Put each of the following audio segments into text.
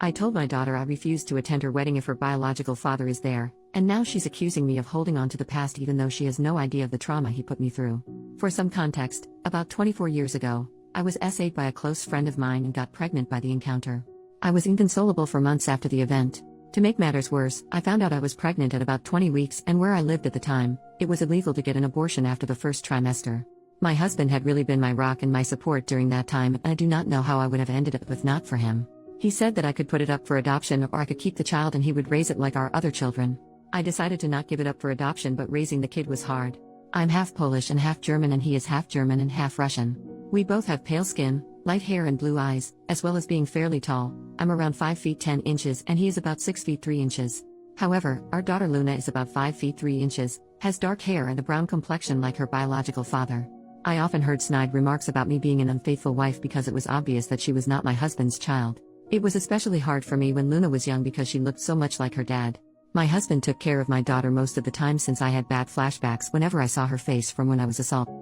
I told my daughter I refused to attend her wedding if her biological father is there, and now she's accusing me of holding on to the past even though she has no idea of the trauma he put me through. For some context, about 24 years ago, I was SA'd by a close friend of mine and got pregnant by the encounter. I was inconsolable for months after the event. To make matters worse, I found out I was pregnant at about 20 weeks, and where I lived at the time, it was illegal to get an abortion after the first trimester. My husband had really been my rock and my support during that time, and I do not know how I would have ended up if not for him. He said that I could put it up for adoption or I could keep the child and he would raise it like our other children. I decided to not give it up for adoption, but raising the kid was hard. I'm half Polish and half German, and he is half German and half Russian. We both have pale skin, light hair and blue eyes, as well as being fairly tall. I'm around 5 feet 10 inches and he is about 6 feet 3 inches. However, our daughter Luna is about 5 feet 3 inches, has dark hair and a brown complexion like her biological father. I often heard snide remarks about me being an unfaithful wife because it was obvious that she was not my husband's child. It was especially hard for me when Luna was young because she looked so much like her dad. My husband took care of my daughter most of the time since I had bad flashbacks whenever I saw her face from when I was assaulted.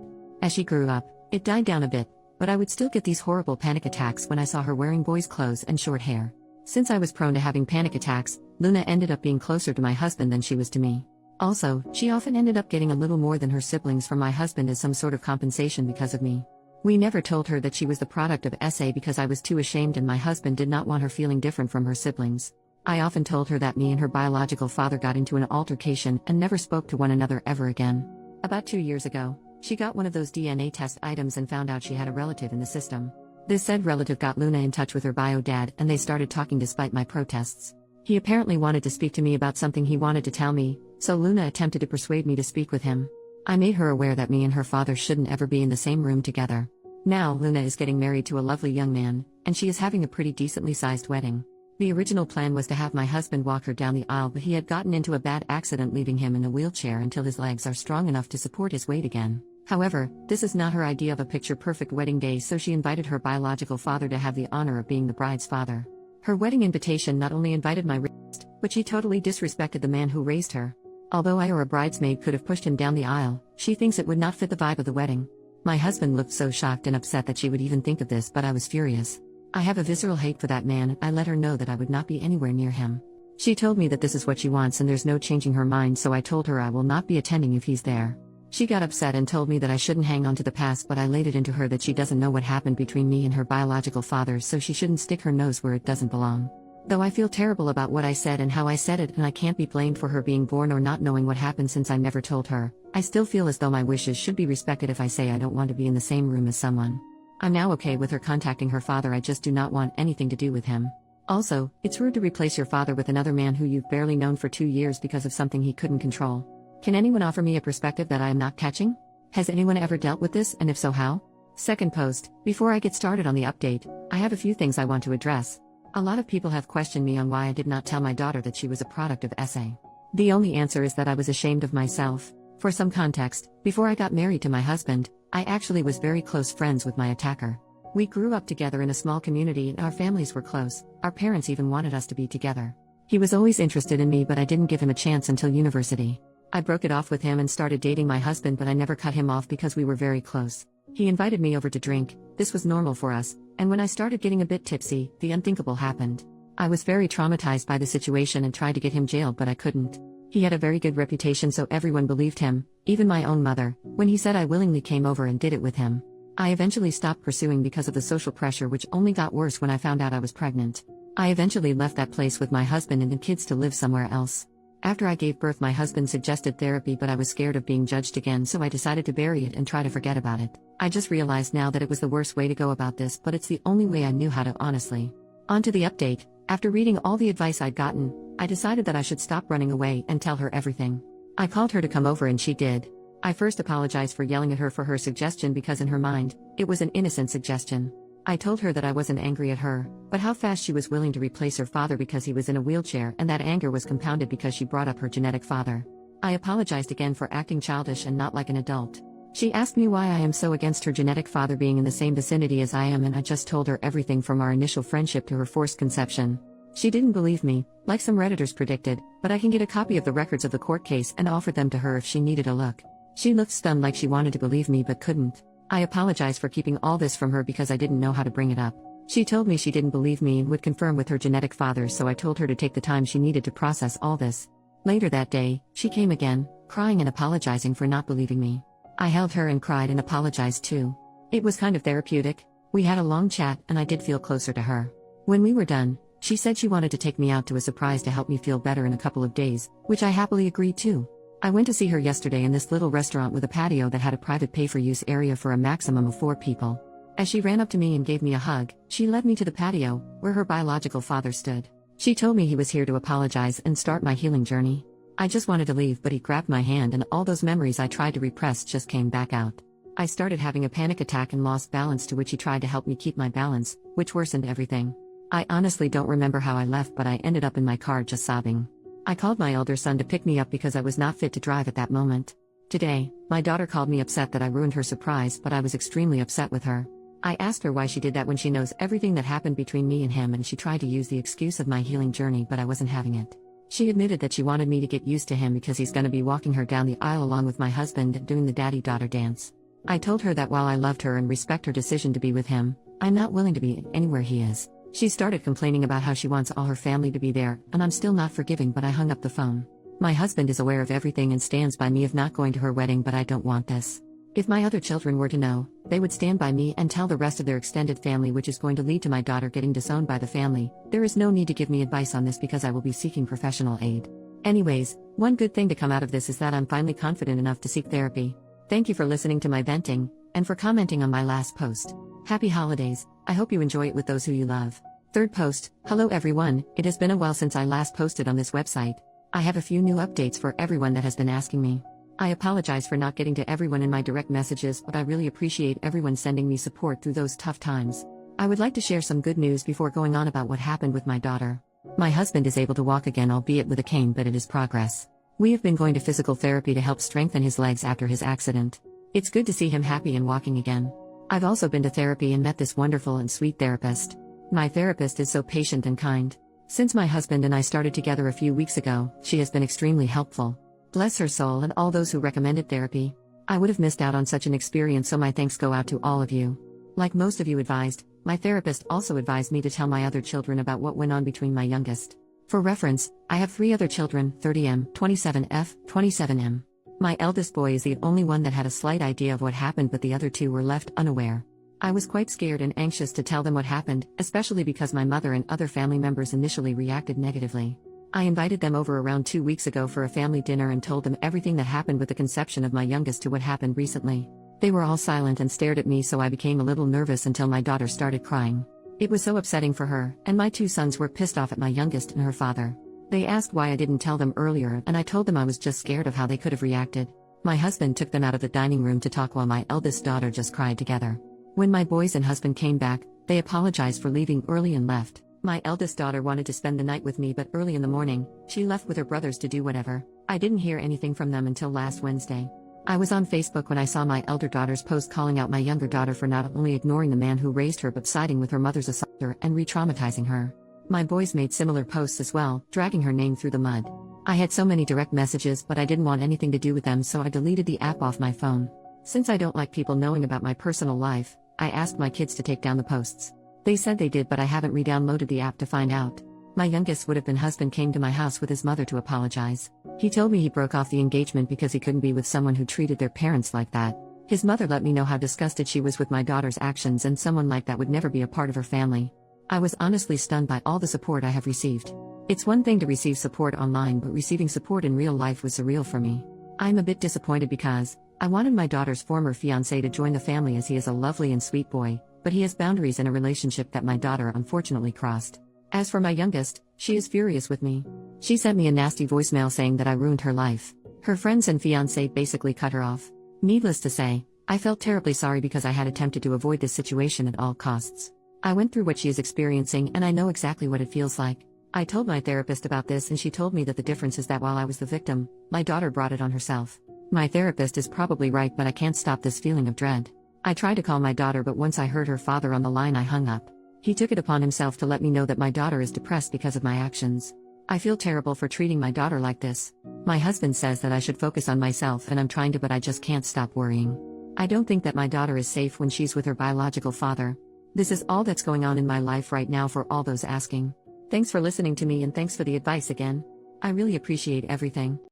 As she grew up, it died down a bit, but I would still get these horrible panic attacks when I saw her wearing boys' clothes and short hair. Since I was prone to having panic attacks, Luna ended up being closer to my husband than she was to me. Also, she often ended up getting a little more than her siblings from my husband as some sort of compensation because of me. We never told her that she was the product of SA because I was too ashamed and my husband did not want her feeling different from her siblings. I often told her that me and her biological father got into an altercation and never spoke to one another ever again. About 2 years ago, she got one of those DNA test items and found out she had a relative in the system. This said relative got Luna in touch with her bio dad and they started talking despite my protests. He apparently wanted to speak to me about something he wanted to tell me, so Luna attempted to persuade me to speak with him. I made her aware that me and her father shouldn't ever be in the same room together. Now Luna is getting married to a lovely young man, and she is having a pretty decently sized wedding. The original plan was to have my husband walk her down the aisle, but he had gotten into a bad accident leaving him in a wheelchair until his legs are strong enough to support his weight again. However, this is not her idea of a picture-perfect wedding day, so she invited her biological father to have the honor of being the bride's father. Her wedding invitation not only invited my raised, but she totally disrespected the man who raised her. Although I or a bridesmaid could have pushed him down the aisle, she thinks it would not fit the vibe of the wedding. My husband looked so shocked and upset that she would even think of this, but I was furious. I have a visceral hate for that man and I let her know that I would not be anywhere near him. She told me that this is what she wants and there's no changing her mind, so I told her I will not be attending if he's there. She got upset and told me that I shouldn't hang on to the past, but I laid it into her that she doesn't know what happened between me and her biological father, so she shouldn't stick her nose where it doesn't belong. Though I feel terrible about what I said and how I said it, and I can't be blamed for her being born or not knowing what happened since I never told her, I still feel as though my wishes should be respected if I say I don't want to be in the same room as someone. I'm now okay with her contacting her father, I just do not want anything to do with him. Also, it's rude to replace your father with another man who you've barely known for 2 years because of something he couldn't control. Can anyone offer me a perspective that I am not catching? Has anyone ever dealt with this, and if so, how? Second post, before I get started on the update, I have a few things I want to address. A lot of people have questioned me on why I did not tell my daughter that she was a product of SA. The only answer is that I was ashamed of myself. For some context, before I got married to my husband, I actually was very close friends with my attacker. We grew up together in a small community and our families were close. Our parents even wanted us to be together. He was always interested in me, but I didn't give him a chance until university. I broke it off with him and started dating my husband, but I never cut him off because we were very close. He invited me over to drink. This was normal for us, and when I started getting a bit tipsy, the unthinkable happened. I was very traumatized by the situation and tried to get him jailed, but I couldn't. He had a very good reputation, so everyone believed him, even my own mother, when he said I willingly came over and did it with him. I eventually stopped pursuing because of the social pressure, which only got worse when I found out I was pregnant. I eventually left that place with my husband and the kids to live somewhere else. After I gave birth, my husband suggested therapy, but I was scared of being judged again, so I decided to bury it and try to forget about it. I just realized now that it was the worst way to go about this, but it's the only way I knew how to, honestly. On to the update. After reading all the advice I'd gotten, I decided that I should stop running away and tell her everything. I called her to come over and she did. I first apologized for yelling at her for her suggestion because in her mind, it was an innocent suggestion. I told her that I wasn't angry at her, but how fast she was willing to replace her father because he was in a wheelchair, and that anger was compounded because she brought up her genetic father. I apologized again for acting childish and not like an adult. She asked me why I am so against her genetic father being in the same vicinity as I am, and I just told her everything from our initial friendship to her forced conception. She didn't believe me, like some Redditors predicted, but I can get a copy of the records of the court case and offer them to her if she needed a look. She looked stunned, like she wanted to believe me but couldn't. I apologize for keeping all this from her because I didn't know how to bring it up. She told me she didn't believe me and would confirm with her genetic father, so I told her to take the time she needed to process all this. Later that day, she came again, crying and apologizing for not believing me. I held her and cried and apologized too. It was kind of therapeutic. We had a long chat and I did feel closer to her. When we were done, she said she wanted to take me out to a surprise to help me feel better in a couple of days, which I happily agreed to. I went to see her yesterday in this little restaurant with a patio that had a private pay-for-use area for a maximum of 4 people. As she ran up to me and gave me a hug, she led me to the patio, where her biological father stood. She told me he was here to apologize and start my healing journey. I just wanted to leave, but he grabbed my hand and all those memories I tried to repress just came back out. I started having a panic attack and lost balance, to which he tried to help me keep my balance, which worsened everything. I honestly don't remember how I left, but I ended up in my car just sobbing. I called my elder son to pick me up because I was not fit to drive at that moment. Today, my daughter called me upset that I ruined her surprise, but I was extremely upset with her. I asked her why she did that when she knows everything that happened between me and him, and she tried to use the excuse of my healing journey, but I wasn't having it. She admitted that she wanted me to get used to him because he's gonna be walking her down the aisle along with my husband and doing the daddy-daughter dance. I told her that while I loved her and respect her decision to be with him, I'm not willing to be anywhere he is. She started complaining about how she wants all her family to be there, and I'm still not forgiving, but I hung up the phone. My husband is aware of everything and stands by me of not going to her wedding, but I don't want this. If my other children were to know, they would stand by me and tell the rest of their extended family, which is going to lead to my daughter getting disowned by the family. There is no need to give me advice on this because I will be seeking professional aid. Anyways, one good thing to come out of this is that I'm finally confident enough to seek therapy. Thank you for listening to my venting, and for commenting on my last post. Happy holidays. I hope you enjoy it with those who you love. Third post. Hello everyone, it has been a while since I last posted on this website. I have a few new updates for everyone that has been asking me. I apologize for not getting to everyone in my direct messages, but I really appreciate everyone sending me support through those tough times. I would like to share some good news before going on about what happened with my daughter. My husband is able to walk again, albeit with a cane, but it is progress. We have been going to physical therapy to help strengthen his legs after his accident. It's good to see him happy and walking again. I've also been to therapy and met this wonderful and sweet therapist. My therapist is so patient and kind. Since my husband and I started together a few weeks ago, she has been extremely helpful. Bless her soul and all those who recommended therapy. I would have missed out on such an experience, so my thanks go out to all of you. Like most of you advised, my therapist also advised me to tell my other children about what went on between my youngest. For reference, I have 3 other children, 30M, 27F, 27M. My eldest boy is the only one that had a slight idea of what happened, but the other 2 were left unaware. I was quite scared and anxious to tell them what happened, especially because my mother and other family members initially reacted negatively. I invited them over around 2 weeks ago for a family dinner and told them everything that happened with the conception of my youngest to what happened recently. They were all silent and stared at me, so I became a little nervous until my daughter started crying. It was so upsetting for her, and my 2 sons were pissed off at my youngest and her father. They asked why I didn't tell them earlier, and I told them I was just scared of how they could have reacted. My husband took them out of the dining room to talk while my eldest daughter just cried together. When my boys and husband came back, they apologized for leaving early and left. My eldest daughter wanted to spend the night with me, but early in the morning, she left with her brothers to do whatever. I didn't hear anything from them until last Wednesday. I was on Facebook when I saw my elder daughter's post calling out my younger daughter for not only ignoring the man who raised her but siding with her mother's assaulter and re-traumatizing her. My boys made similar posts as well, dragging her name through the mud. I had so many direct messages, but I didn't want anything to do with them, so I deleted the app off my phone. Since I don't like people knowing about my personal life, I asked my kids to take down the posts. They said they did, but I haven't re-downloaded the app to find out. My youngest would-have-been husband came to my house with his mother to apologize. He told me he broke off the engagement because he couldn't be with someone who treated their parents like that. His mother let me know how disgusted she was with my daughter's actions, and someone like that would never be a part of her family. I was honestly stunned by all the support I have received. It's one thing to receive support online, but receiving support in real life was surreal for me. I'm a bit disappointed because I wanted my daughter's former fiancé to join the family, as he is a lovely and sweet boy, but he has boundaries in a relationship that my daughter unfortunately crossed. As for my youngest, she is furious with me. She sent me a nasty voicemail saying that I ruined her life. Her friends and fiancé basically cut her off. Needless to say, I felt terribly sorry because I had attempted to avoid this situation at all costs. I went through what she is experiencing, and I know exactly what it feels like. I told my therapist about this, and she told me that the difference is that while I was the victim, my daughter brought it on herself. My therapist is probably right, but I can't stop this feeling of dread. I tried to call my daughter, but once I heard her father on the line, I hung up. He took it upon himself to let me know that my daughter is depressed because of my actions. I feel terrible for treating my daughter like this. My husband says that I should focus on myself, and I'm trying to, but I just can't stop worrying. I don't think that my daughter is safe when she's with her biological father. This is all that's going on in my life right now for all those asking. Thanks for listening to me and thanks for the advice again. I really appreciate everything.